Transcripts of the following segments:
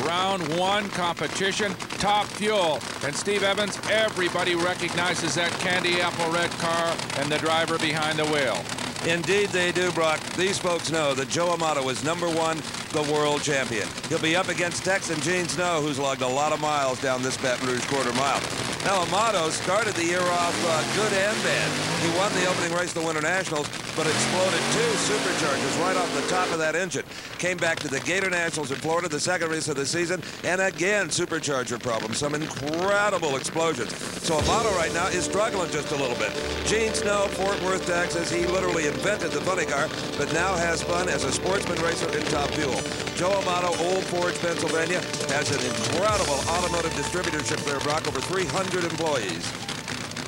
round one competition, top fuel. And Steve Evans, everybody recognizes that candy apple red car and the driver behind the wheel. Indeed they do, Brock. These folks know that Joe Amato is #1, the world champion. He'll be up against Texan Gene Snow, who's logged a lot of miles down this Baton Rouge quarter mile. Now, Amato started the year off good and bad. He won the opening race of the Winter Nationals, but exploded 2 superchargers right off the top of that engine. Came back to the Gator Nationals in Florida, the second race of the season, and again, supercharger problems. Some incredible explosions. So Amato right now is struggling just a little bit. Gene Snow, Fort Worth, Texas, he literally invented the funny car, but now has fun as a sportsman racer in Top Fuel. Joe Amato, Old Forge, Pennsylvania, has an incredible automotive distributorship there, Brock, over 300 employees.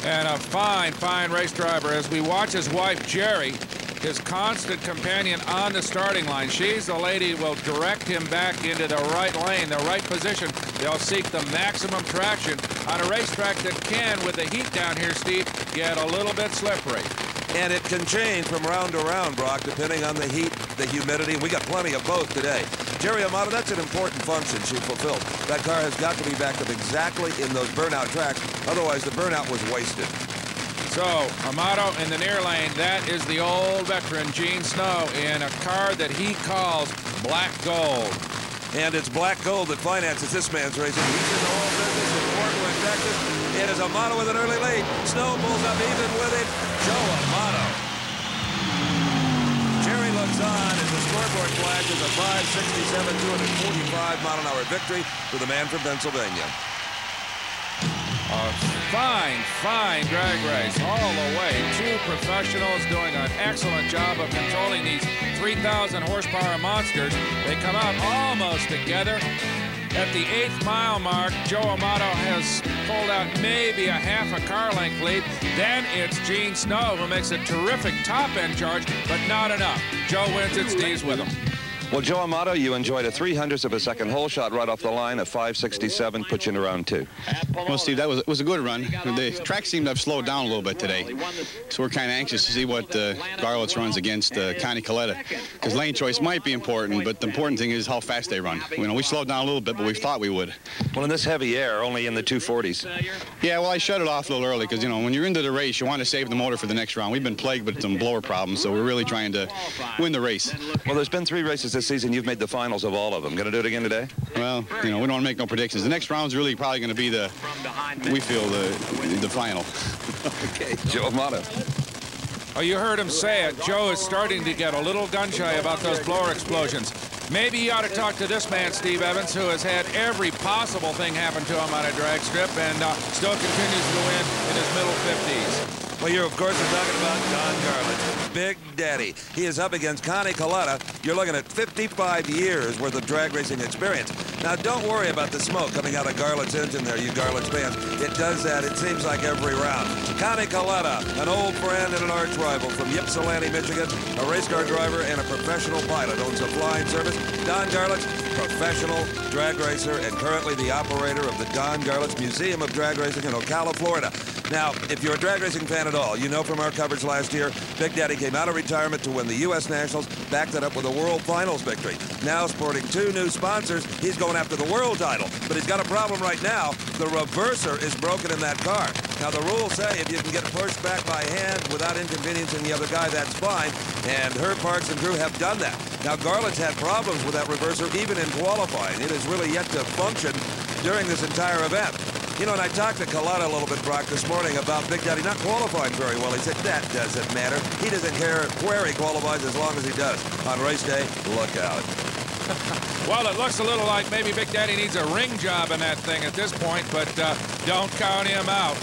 And a fine, fine race driver. As we watch his wife, Jerry, his constant companion on the starting line. She's the lady who will direct him back into the right lane, the right position. They'll seek the maximum traction on a racetrack that can, with the heat down here, Steve, get a little bit slippery. And it can change from round to round, Brock, depending on the heat, the humidity. We got plenty of both today. Jerry Amato, that's an important function she fulfilled. That car has got to be backed up exactly in those burnout tracks. Otherwise, the burnout was wasted. So, Amato in the near lane, that is the old veteran, Gene Snow, in a car that he calls Black Gold. And it's Black Gold that finances this man's racing. He's in the whole business in Fort Worth, Texas. It is Amato with an early lead. Snow pulls up even with him. Joe Amato. Jerry looks on as the scoreboard flashes a 567, 245-mile-an-hour victory for the man from Pennsylvania. A fine, fine drag race all the way. 2 professionals doing an excellent job of controlling these 3,000 horsepower monsters. They come out almost together. At the 8th mile mark, Joe Amato has pulled out maybe a half a car length lead. Then it's Gene Snow who makes a terrific top-end charge, but not enough. Joe wins it, Steve's with him. Well, Joe Amato, you enjoyed a 300th of a second hole shot right off the line, a 567, put you in round 2. Well, Steve, that was a good run. The track seemed to have slowed down a little bit today, so we're kind of anxious to see what Garlits runs against Connie Kalitta, because lane choice might be important, but the important thing is how fast they run. You know, we slowed down a little bit, but we thought we would. Well, in this heavy air, only in the 240s. Yeah, well, I shut it off a little early, because, you know, when you're into the race, you want to save the motor for the next round. We've been plagued with some blower problems, so we're really trying to win the race. Well, there's been 3 races this season. You've made the finals of all of them. Going to do it again today? Well, you know, we don't want to make no predictions. The next round's really probably going to be we feel the final. Okay, Joe Amato. Oh, you heard him say it. Joe is starting to get a little gun-shy about those blower explosions. Maybe you ought to talk to this man, Steve Evans, who has had every possible thing happen to him on a drag strip and still continues to win in his middle 50s. Well, you're, of course, talking about Don Garlits, Big Daddy. He is up against Connie Kalitta. You're looking at 55 years worth of drag racing experience. Now, don't worry about the smoke coming out of Garlits' engine there, you Garlits fans. It does that, it seems like, every round. Connie Kalitta, an old friend and an arch rival from Ypsilanti, Michigan, a race car driver and a professional pilot, owns a flying service. Don Garlits, professional drag racer and currently the operator of the Don Garlits Museum of Drag Racing in Ocala, Florida. Now, if you're a drag racing fan at all, you know from our coverage last year, Big Daddy came out of retirement to win the U.S. Nationals, backed that up with a World Finals victory. Now, sporting 2 new sponsors, he's going after the world title. But he's got a problem right now. The reverser is broken in that car. Now, the rules say if you can get it pushed back by hand without inconveniencing the other guy, that's fine. And her parts and crew have done that. Now, Garlits had problems with that reverser even in qualifying. It has really yet to function during this entire event. You know, and I talked to Kalitta a little bit, Brock, this morning about Big Daddy not qualifying very well. He said, that doesn't matter. He doesn't care where he qualifies as long as he does. On race day, look out. Well, it looks a little like maybe Big Daddy needs a ring job in that thing at this point, but don't count him out.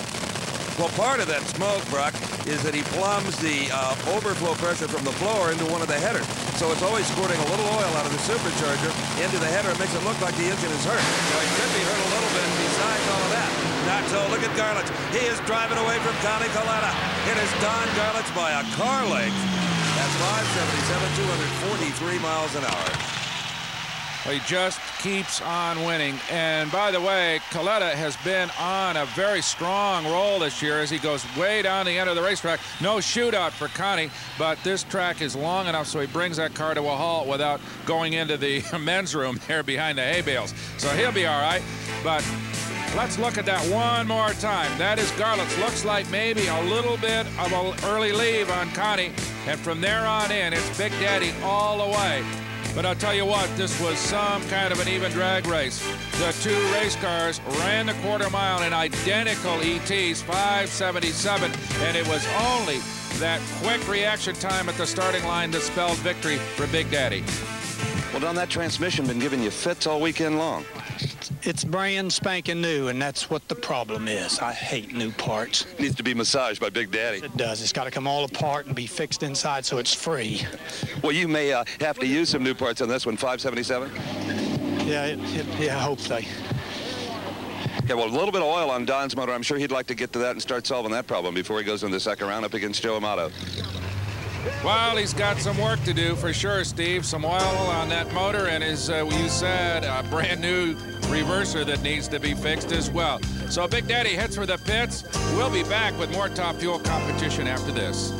Well, part of that smoke, Brock, is that he plumbs the overflow pressure from the blower into one of the headers. So it's always squirting a little oil out of the supercharger into the header. It makes it look like the engine is hurt. So he could be hurt a little bit besides all of that. Not so. Look at Garlits. He is driving away from Connie Kalitta. It is Don Garlits by a car length. That's 577, 243 miles an hour. He just keeps on winning. And by the way, Kalitta has been on a very strong roll this year as he goes way down the end of the racetrack. No shootout for Connie, but this track is long enough so he brings that car to a halt without going into the men's room there behind the hay bales. So he'll be all right. But let's look at that one more time. That is Garlits. Looks like maybe a little bit of an early leave on Connie. And from there on in, it's Big Daddy all the way. But I'll tell you what, this was some kind of an even drag race. The two race cars ran the quarter mile in identical ETs, 5:77, and it was only that quick reaction time at the starting line that spelled victory for Big Daddy. Well, Don, that transmission been giving you fits all weekend long. It's brand spanking new, and that's what the problem is. I hate new parts. Needs to be massaged by Big Daddy. It does. It's got to come all apart and be fixed inside so it's free. Well, you may have to use some new parts on this one, 577? Yeah, hopefully. Okay, well, a little bit of oil on Don's motor. I'm sure he'd like to get to that and start solving that problem before he goes into the second round up against Joe Amato. Well, he's got some work to do for sure, Steve. Some oil on that motor and, as you said, a brand new reverser that needs to be fixed as well. So Big Daddy heads for the pits. We'll be back with more Top Fuel competition after this.